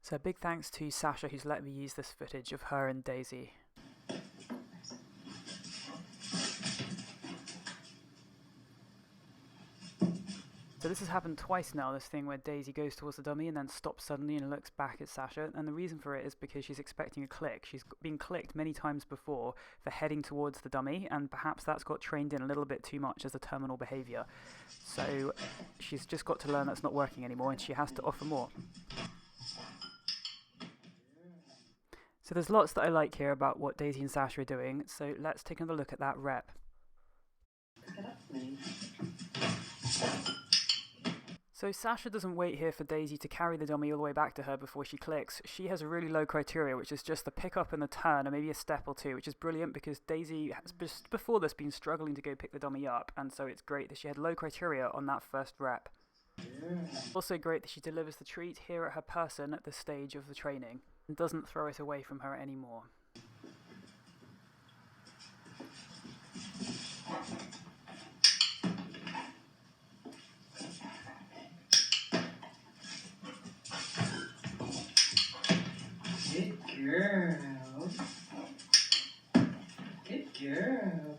So big thanks to Sasha who's let me use this footage of her and Daisy. So this has happened twice now, this thing where Daisy goes towards the dummy and then stops suddenly and looks back at Sasha, and the reason for it is because she's expecting a click. She's been clicked many times before for heading towards the dummy, and perhaps that's got trained in a little bit too much as a terminal behaviour. So she's just got to learn that's not working anymore and she has to offer more. So there's lots that I like here about what Daisy and Sasha are doing, so let's take another look at that rep. So Sasha doesn't wait here for Daisy to carry the dummy all the way back to her before she clicks. She has a really low criteria, which is just the pick up and the turn, and maybe a step or two, which is brilliant because Daisy has just before this been struggling to go pick the dummy up, and so it's great that she had low criteria on that first rep. Also great that she delivers the treat here at her person at this stage of the training and doesn't throw it away from her anymore. Good girl. Good girl.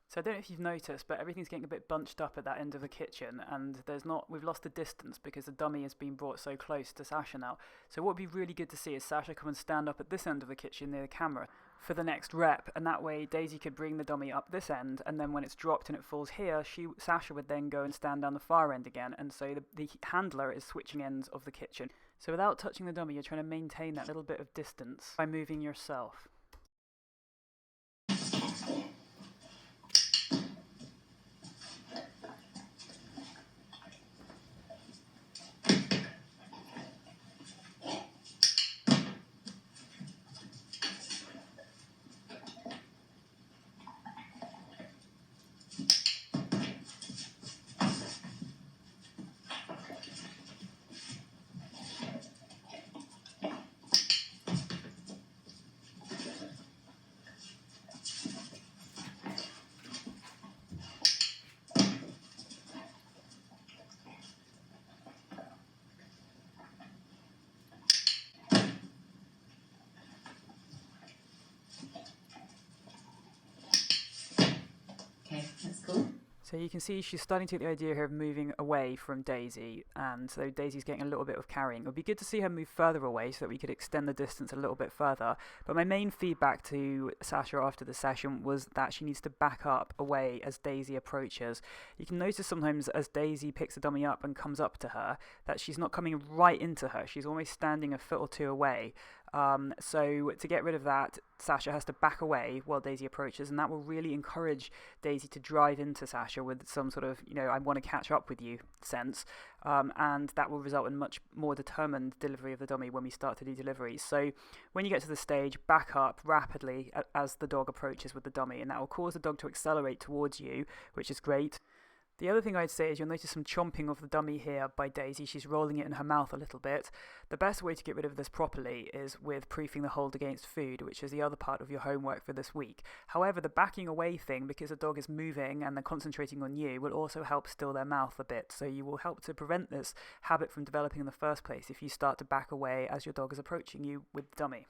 So I don't know if you've noticed, but everything's getting a bit bunched up at that end of the kitchen, and we've lost the distance because the dummy has been brought so close to Sasha now. So what would be really good to see is Sasha come and stand up at this end of the kitchen near the camera for the next rep, and that way Daisy could bring the dummy up this end, and then when it's dropped and it falls here, Sasha would then go and stand down the far end again, and so the handler is switching ends of the kitchen. So without touching the dummy, you're trying to maintain that little bit of distance by moving yourself. Okay, that's cool. So you can see she's starting to get the idea here of moving away from Daisy, and so Daisy's getting a little bit of carrying. It would be good to see her move further away so that we could extend the distance a little bit further. But my main feedback to Sasha after the session was that she needs to back up away as Daisy approaches. You can notice sometimes as Daisy picks the dummy up and comes up to her that she's not coming right into her. She's almost standing a foot or two away. So to get rid of that, Sasha has to back away while Daisy approaches, and that will really encourage Daisy to drive into Sasha with some sort of, I want to catch up with you sense, and that will result in much more determined delivery of the dummy when we start to do deliveries. So when you get to the stage, back up rapidly as the dog approaches with the dummy, and that will cause the dog to accelerate towards you, which is great. The other thing I'd say is you'll notice some chomping of the dummy here by Daisy. She's rolling it in her mouth a little bit. The best way to get rid of this properly is with proofing the hold against food, which is the other part of your homework for this week. However, the backing away thing, because the dog is moving and they're concentrating on you, will also help still their mouth a bit. So you will help to prevent this habit from developing in the first place if you start to back away as your dog is approaching you with the dummy.